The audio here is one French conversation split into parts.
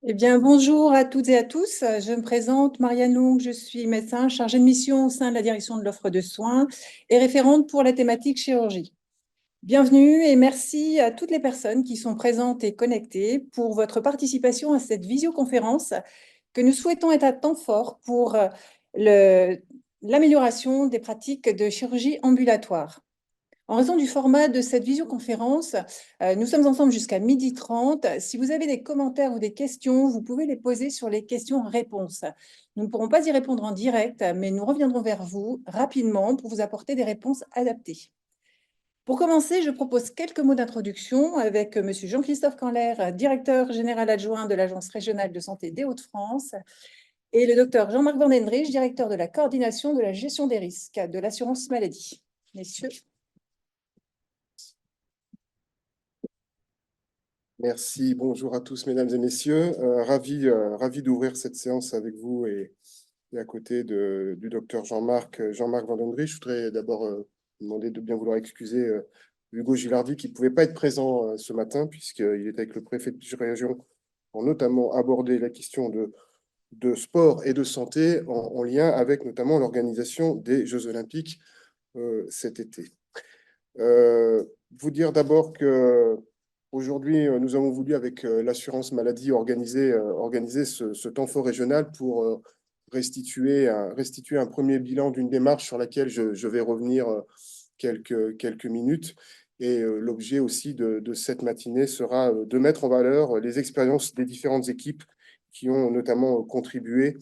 Eh bien, bonjour à toutes et à tous. Je me présente, Marianne Long, je suis médecin chargée de mission au sein de la direction de l'offre de soins et référente pour la thématique chirurgie. Bienvenue et merci à toutes les personnes qui sont présentes et connectées pour votre participation à cette visioconférence que nous souhaitons être un temps fort pour l'amélioration des pratiques de chirurgie ambulatoire. En raison du format de cette visioconférence, nous sommes ensemble jusqu'à 12h30. Si vous avez des commentaires ou des questions, vous pouvez les poser sur les questions-réponses. Nous ne pourrons pas y répondre en direct, mais nous reviendrons vers vous rapidement pour vous apporter des réponses adaptées. Pour commencer, je propose quelques mots d'introduction avec M. Jean-Christophe Canler, directeur général adjoint de l'Agence régionale de santé des Hauts-de-France, et le docteur Jean-Marc Van Dendrich, directeur de la coordination de la gestion des risques de l'assurance maladie. Messieurs. Merci, bonjour à tous, mesdames et messieurs. Ravi d'ouvrir cette séance avec vous et à côté du docteur Jean-Marc Van Dendrich. Je voudrais d'abord demander de bien vouloir excuser Hugo Gilardi qui ne pouvait pas être présent ce matin puisqu'il est avec le préfet de région pour notamment aborder la question de sport et de santé en lien avec notamment l'organisation des Jeux Olympiques cet été. Vous dire d'abord que aujourd'hui, nous avons voulu, avec l'assurance maladie, organiser ce temps fort régional pour restituer un premier bilan d'une démarche sur laquelle je vais revenir quelques minutes. Et l'objet aussi de cette matinée sera de mettre en valeur les expériences des différentes équipes qui ont notamment contribué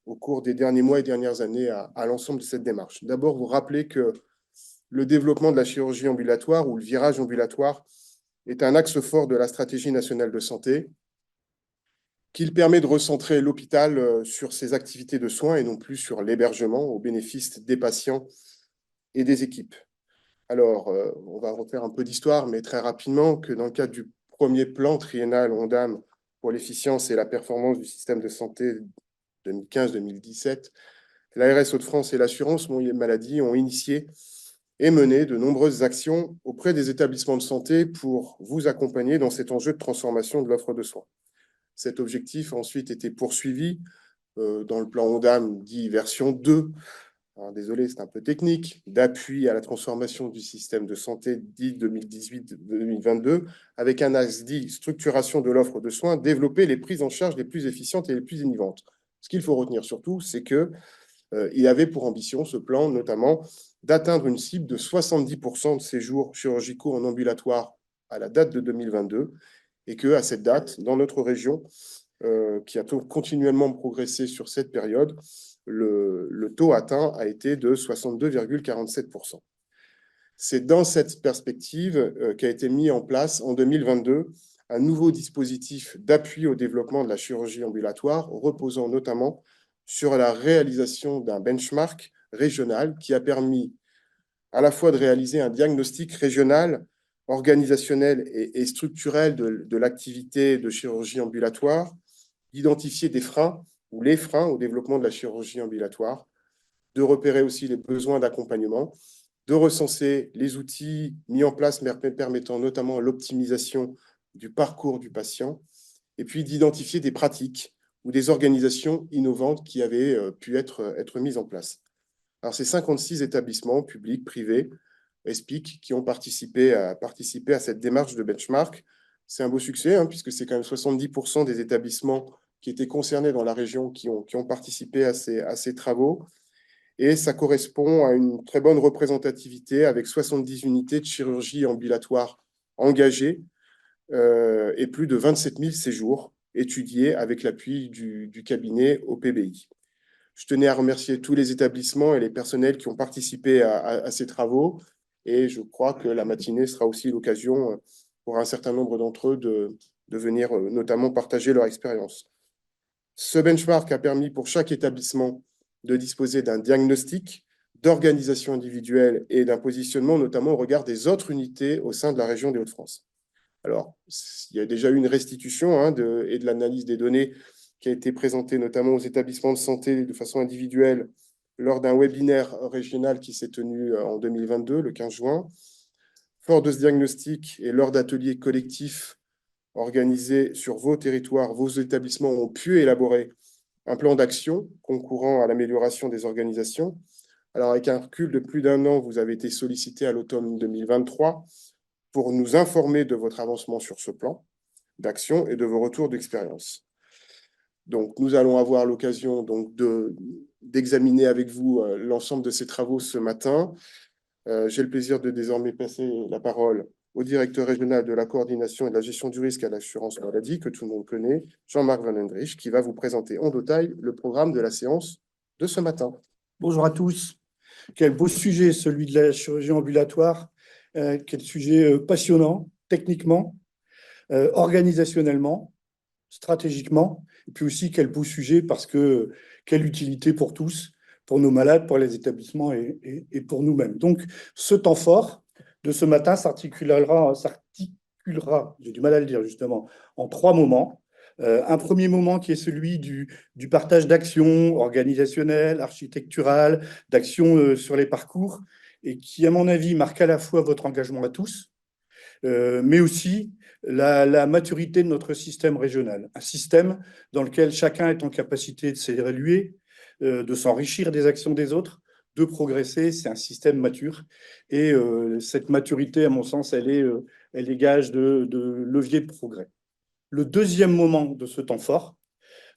au cours des derniers mois et dernières années à l'ensemble de cette démarche. D'abord, vous rappeler que le développement de la chirurgie ambulatoire ou le virage ambulatoire est un axe fort de la stratégie nationale de santé, qu'il permet de recentrer l'hôpital sur ses activités de soins et non plus sur l'hébergement au bénéfice des patients et des équipes. Alors, on va refaire un peu d'histoire, mais très rapidement, que dans le cadre du premier plan triennal ONDAM pour l'efficience et la performance du système de santé 2015-2017, l'ARS Hauts-de-France et l'assurance maladie ont initié et mené de nombreuses actions auprès des établissements de santé pour vous accompagner dans cet enjeu de transformation de l'offre de soins. Cet objectif a ensuite été poursuivi dans le plan ONDAM dit version 2, alors, désolé, c'est un peu technique, d'appui à la transformation du système de santé dit 2018-2022, avec un axe dit structuration de l'offre de soins, développer les prises en charge les plus efficientes et les plus innovantes. Ce qu'il faut retenir surtout, c'est que il avait pour ambition, ce plan, notamment, d'atteindre une cible de 70% de séjours chirurgicaux en ambulatoire à la date de 2022, et qu'à cette date, dans notre région, qui a continuellement progressé sur cette période, le taux atteint a été de 62,47%. C'est dans cette perspective qu'a été mis en place en 2022 un nouveau dispositif d'appui au développement de la chirurgie ambulatoire, reposant notamment sur la réalisation d'un benchmark régional qui a permis à la fois de réaliser un diagnostic régional, organisationnel et structurel de l'activité de chirurgie ambulatoire, d'identifier des freins ou les freins au développement de la chirurgie ambulatoire, de repérer aussi les besoins d'accompagnement, de recenser les outils mis en place permettant notamment l'optimisation du parcours du patient, et puis d'identifier des pratiques ou des organisations innovantes qui avaient pu être mises en place. Alors, ces 56 établissements publics, privés, ESPIC, qui ont participé à cette démarche de benchmark, c'est un beau succès, hein, puisque c'est quand même 70% des établissements qui étaient concernés dans la région qui ont participé à ces travaux. Et ça correspond à une très bonne représentativité avec 70 unités de chirurgie ambulatoire engagées et plus de 27 000 séjours étudiés avec l'appui du cabinet au PBI. Je tenais à remercier tous les établissements et les personnels qui ont participé à ces travaux et je crois que la matinée sera aussi l'occasion pour un certain nombre d'entre eux de venir notamment partager leur expérience. Ce benchmark a permis pour chaque établissement de disposer d'un diagnostic, d'organisation individuelle et d'un positionnement, notamment au regard des autres unités au sein de la région des Hauts-de-France. Alors, il y a déjà eu une restitution et de l'analyse des données qui a été présentée notamment aux établissements de santé de façon individuelle lors d'un webinaire régional qui s'est tenu en 2022, le 15 juin. Fort de ce diagnostic et lors d'ateliers collectifs organisés sur vos territoires, vos établissements ont pu élaborer un plan d'action concourant à l'amélioration des organisations. Alors, avec un recul de plus d'un an, vous avez été sollicité à l'automne 2023 pour nous informer de votre avancement sur ce plan d'action et de vos retours d'expérience. Donc, nous allons avoir l'occasion d'examiner avec vous l'ensemble de ces travaux ce matin. J'ai le plaisir de désormais passer la parole au directeur régional de la coordination et de la gestion du risque à l'assurance maladie, que tout le monde connaît, Jean-Marc Van Hendrich, qui va vous présenter en détail le programme de la séance de ce matin. Bonjour à tous. Quel beau sujet, celui de la chirurgie ambulatoire. Quel sujet passionnant, techniquement, organisationnellement, stratégiquement. Et puis aussi, quel beau sujet parce que quelle utilité pour tous, pour nos malades, pour les établissements et pour nous-mêmes. Donc, ce temps fort de ce matin s'articulera, j'ai du mal à le dire justement, en 3 moments. Un premier moment qui est celui du partage d'actions organisationnelles, architecturales, d'actions sur les parcours, et qui, à mon avis, marque à la fois votre engagement à tous, mais aussi la maturité de notre système régional. Un système dans lequel chacun est en capacité de s'évaluer, de s'enrichir des actions des autres, de progresser. C'est un système mature. Et cette maturité, à mon sens, elle est gage de levier de progrès. Le deuxième moment de ce temps fort,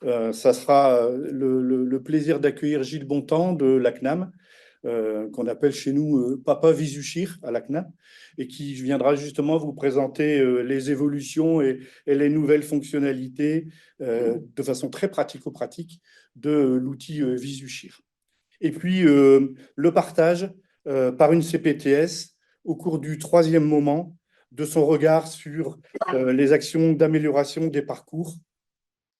ça sera le plaisir d'accueillir Gilles Bontemps de la CNAM, qu'on appelle chez nous Papa Visuchir à la CNAM, et qui viendra justement vous présenter les évolutions et les nouvelles fonctionnalités de façon très pratico-pratique de l'outil Visuchir. Et puis le partage par une CPTS au cours du 3e moment de son regard sur les actions d'amélioration des parcours.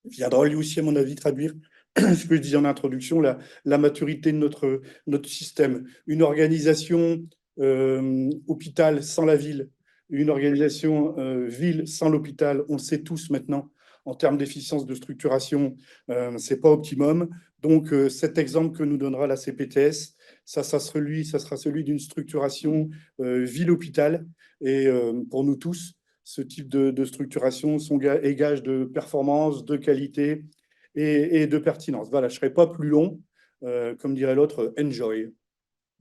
Il viendra lui aussi, à mon avis, traduire ce que je disais en introduction, la maturité de notre système. Une organisation hôpital sans la ville, une organisation ville sans l'hôpital, on le sait tous maintenant, en termes d'efficience de structuration, c'est pas optimum. Donc, cet exemple que nous donnera la CPTS, ça sera celui d'une structuration ville-hôpital. Et pour nous tous, ce type de structuration est gage de performance, de qualité et de pertinence. Voilà, je ne serai pas plus long. Comme dirait l'autre, enjoy.